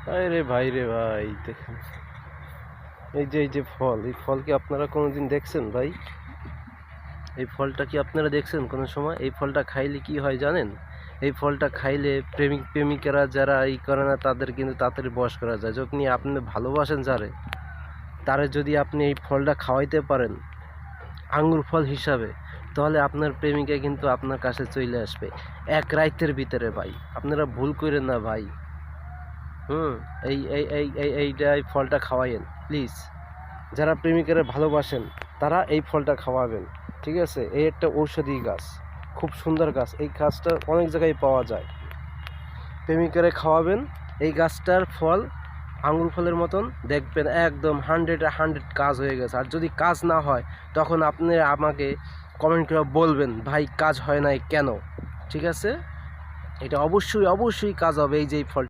আরে ভাই রে ভাই, দেখেন এই যে ফল, এই ফল কি আপনারা কোনোদিন দেখছেন ভাই? এই ফলটা কি আপনারা দেখছেন কোনো সময়? এই ফলটা খাইলে কি হয় জানেন? এই ফলটা খাইলে প্রেমিক প্রেমিকারা যারা করে না তাদের কিন্তু তাড়াতাড়ি বশ করা যায়। যখন আপনি ভালোবাসেন যারে, তারে যদি আপনি এই ফলটা খাওয়াইতে পারেন আঙ্গুর ফল হিসাবে, তাহলে আপনার প্রেমিকা কিন্তু আপনার কাছে চলে আসবে এক রাতের ভিতরে ভাই। আপনারা ভুল করেন না ভাই। হুম। এই ফলটা খাওয়াইয়েন প্লিজ। যারা প্রেমিকারা ভালোবাসেন তারা এই ফলটা খাওয়াবেন, ঠিক আছে? এই একটা ঔষধি গাছ, খুব সুন্দর গাছ। এই গাছটা অনেক জায়গায় পাওয়া যায়। প্রেমিকারে খাওয়াবেন এই গাছটার ফল, আঙুর ফলের মতন দেখবেন একদম 100 কাজ হয়ে গেছে। আর যদি কাজ না হয় তখন আপনি আমাকে কমেন্ট করে বলবেন ভাই কাজ হয় নাই কেন, ঠিক আছে? এটা অবশ্যই অবশ্যই কাজ হবে এই যে এই ফল।